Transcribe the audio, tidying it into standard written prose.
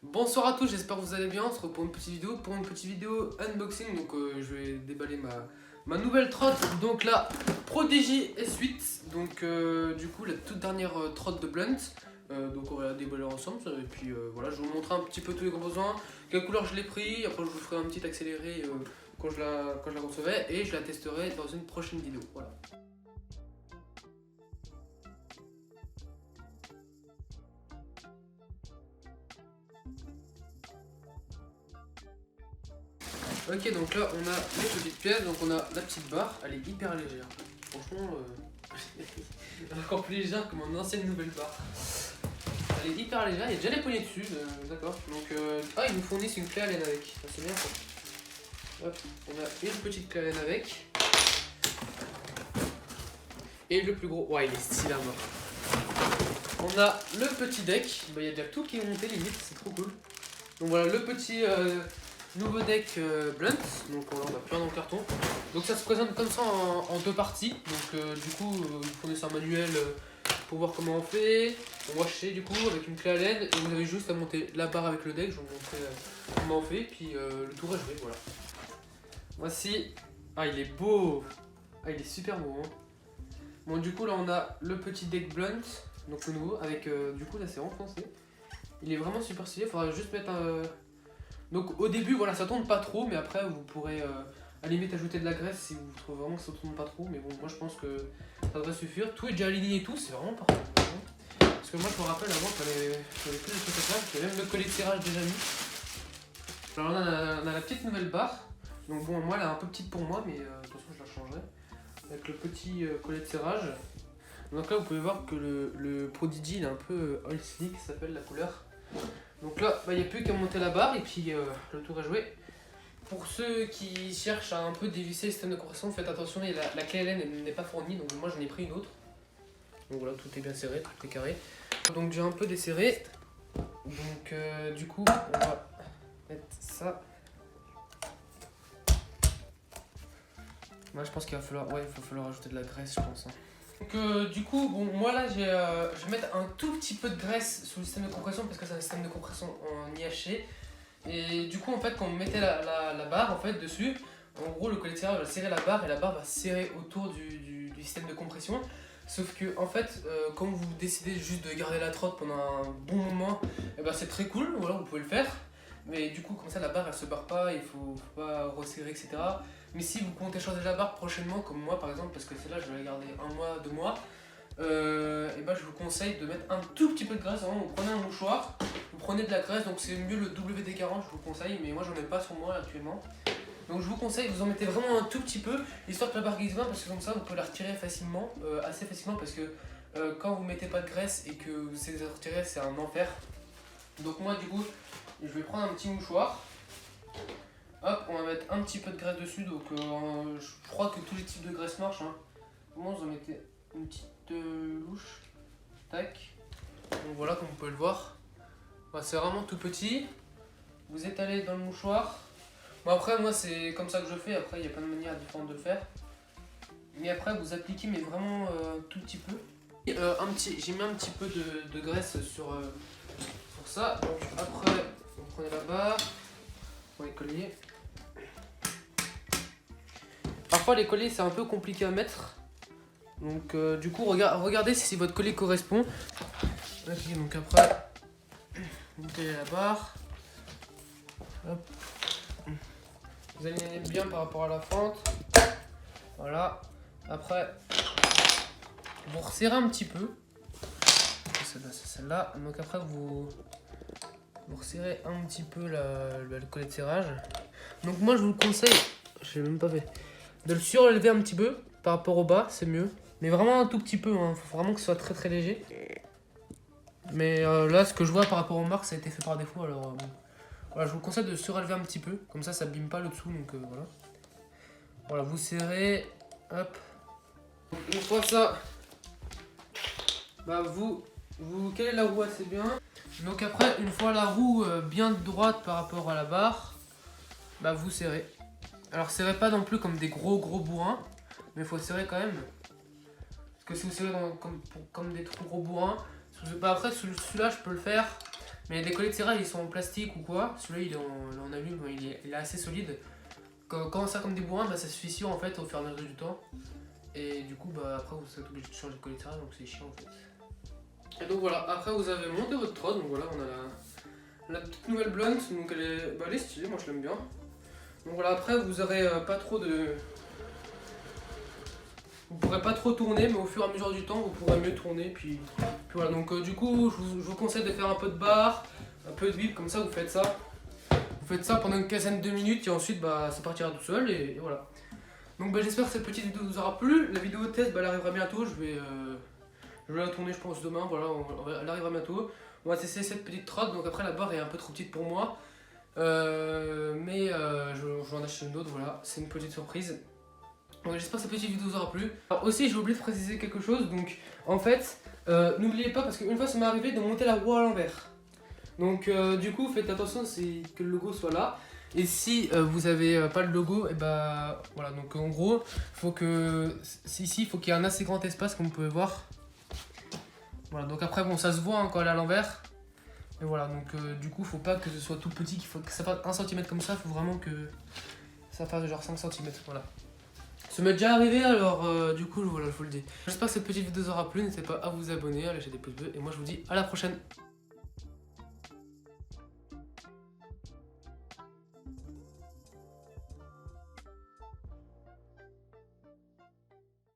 Bonsoir à tous, j'espère que vous allez bien. On se retrouve pour une petite vidéo unboxing. Donc je vais déballer ma nouvelle trotte, donc la Prodigy S8. Donc du coup la toute dernière trotte de Blunt. Donc on va la déballer ensemble et puis voilà, je vais vous montrer un petit peu tous les composants, quelle couleur je l'ai pris. Après je vous ferai un petit accéléré quand je la recevais et je la testerai dans une prochaine vidéo. Voilà. Ok, donc là on a les petites pièces, donc on a la petite barre, elle est hyper légère. Franchement, elle est encore plus légère que mon ancienne nouvelle barre. Elle est hyper légère, il y a déjà les poignées dessus, d'accord. Donc, ils nous fournissent une clé Allen avec, ça c'est bien ça. Hop, on a une petite clé Allen avec. Et le plus gros, ouais il est stylé à mort. On a le petit deck, il y a déjà tout qui est monté limite, c'est trop cool. Donc voilà le petit nouveau deck Blunt, donc on a plein dans le carton. Donc ça se présente comme ça en deux parties. Donc du coup ils fournissent un manuel pour voir comment on fait. On va acheter du coup avec une clé Allen et vous avez juste à monter la barre avec le deck. Je vais vous montrer comment on fait, puis le tour est joué, voilà. Voici, ah il est beau, ah il est super beau hein. Bon du coup là on a le petit deck Blunt, donc le nouveau, avec du coup là c'est enfoncé. Il est vraiment super stylé, il faudra juste mettre un... Donc au début voilà ça tourne pas trop, mais après vous pourrez à la limite ajouter de la graisse si vous trouvez vraiment que ça tourne pas trop. Mais bon moi je pense que ça devrait suffire. Tout est déjà aligné et tout, c'est vraiment parfait. Parce que moi je me rappelle avant j'avais plus de trucs à faire, j'avais même le collet de serrage déjà mis. Alors là on a la petite nouvelle barre. Donc bon moi elle est un peu petite pour moi, mais de toute façon je la changerai. Avec le petit collet de serrage. Donc là vous pouvez voir que le Prodigy il est un peu oil slick, ça s'appelle la couleur. Donc là il n'y a plus qu'à monter la barre et puis le tour est joué. Pour ceux qui cherchent à un peu dévisser le système de compression, faites attention, la clé Allen n'est pas fournie, donc moi j'en ai pris une autre. Donc voilà, tout est bien serré, tout est carré. Donc j'ai un peu desserré. Donc du coup on va mettre ça. Là je pense qu'il va falloir, ouais, il va falloir ajouter de la graisse je pense. Hein. Donc du coup, bon, moi là je vais mettre un tout petit peu de graisse sur le système de compression parce que c'est un système de compression en IHC. Et du coup en fait quand on mettait la barre en fait dessus, en gros le collet de serrage va serrer la barre et la barre va serrer autour du système de compression. Sauf que en fait quand vous décidez juste de garder la trotte pendant un bon moment, et ben, c'est très cool, voilà, vous pouvez le faire. Mais du coup comme ça la barre elle se barre pas, il faut pas resserrer etc. Mais si vous comptez changer la barre prochainement comme moi par exemple, parce que celle-là je vais la garder un mois, 2 mois, et ben je vous conseille de mettre un tout petit peu de graisse. Vraiment, vous prenez un mouchoir, vous prenez de la graisse, donc c'est mieux le WD-40 je vous conseille, mais moi j'en ai pas sur moi actuellement. Donc je vous conseille, vous en mettez vraiment un tout petit peu, histoire que la barre glisse bien, parce que comme ça vous pouvez la retirer facilement, assez facilement, parce que quand vous mettez pas de graisse et que vous essayez de la retirer, c'est un enfer. Donc moi du coup, je vais prendre un petit mouchoir. Hop, on va mettre un petit peu de graisse dessus, donc je crois que tous les types de graisse marchent. Hein. Comment vous en mettez une petite louche. Tac. Donc voilà, comme vous pouvez le voir. Bah, c'est vraiment tout petit. Vous étalez dans le mouchoir. Bon après moi c'est comme ça que je fais, après il y a plein de manières différentes de le faire. Mais après vous appliquez mais vraiment un tout petit peu. J'ai mis un petit peu de graisse sur ça. Donc après vous prenez la barre, pour les colliers. Parfois les colliers c'est un peu compliqué à mettre. Donc du coup regardez si votre collier correspond. Ok, donc après vous mettez la barre. Hop. Vous alignez bien par rapport à la fente. Voilà. Après, vous resserrez un petit peu. Celle-là, c'est celle-là. Donc après, vous resserrez un petit peu le collet de serrage. Donc moi, je vous le conseille, je l'ai même pas fait, de le surélever un petit peu par rapport au bas, c'est mieux. Mais vraiment un tout petit peu, hein. Faut vraiment que ce soit très très léger. Mais là, ce que je vois par rapport aux marques, ça a été fait par défaut. Alors bon. Voilà, je vous conseille de surélever un petit peu, comme ça abîme pas le dessous, donc voilà. Voilà, vous serrez, hop. Une fois ça, bah vous calez la roue assez bien. Donc après, une fois la roue bien droite par rapport à la barre, bah vous serrez. Alors serrez pas non plus comme des gros bourrins, mais il faut serrer quand même. Parce que si vous serrez comme des trop gros bourrins, bah après celui-là je peux le faire. Mais les collets de serrage ils sont en plastique ou quoi. Celui-là il est en alu, bon, il est assez solide. Quand ça comme des bourrins, bah, ça se fissure en fait au fur et à mesure du temps. Et du coup, bah, après vous êtes obligé de changer de collet de serrage, donc c'est chiant en fait. Et donc voilà, après vous avez monté votre trot, donc voilà, on a la petite nouvelle blunt, donc elle est stylée, moi je l'aime bien. Donc voilà, après vous aurez pas trop de... Vous pourrez pas trop tourner, mais au fur et à mesure du temps, vous pourrez mieux tourner. Puis voilà, donc du coup, je vous conseille de faire un peu de barre, un peu de whip, comme ça vous faites ça. Vous faites ça pendant une quinzaine de minutes et ensuite bah, ça partira tout seul et voilà. Donc bah, j'espère que cette petite vidéo vous aura plu. La vidéo test, bah, elle arrivera bientôt. Je vais la tourner, je pense, demain. Voilà, elle arrivera bientôt. On va tester cette petite trotte. Donc après, la barre est un peu trop petite pour moi. Mais je vais en acheter une autre. Voilà, c'est une petite surprise. Donc j'espère que cette petite vidéo vous aura plu. Alors aussi j'ai oublié de préciser quelque chose, donc en fait n'oubliez pas, parce qu'une fois ça m'est arrivé de monter la roue à l'envers. Donc du coup faites attention que le logo soit là. Et si vous avez pas le logo, et bah voilà, donc en gros faut que ici il faut qu'il y ait un assez grand espace comme vous pouvez voir. Voilà, donc après bon ça se voit hein, quand elle est à l'envers. Et voilà, donc du coup faut pas que ce soit tout petit, qu'il faut que ça fasse 1 cm comme ça, il faut vraiment que ça fasse genre 5 cm, voilà. Ça m'est déjà arrivé alors du coup voilà je vous le dis. J'espère que cette petite vidéo vous aura plu, n'hésitez pas à vous abonner, à lâcher des pouces bleus et moi je vous dis à la prochaine.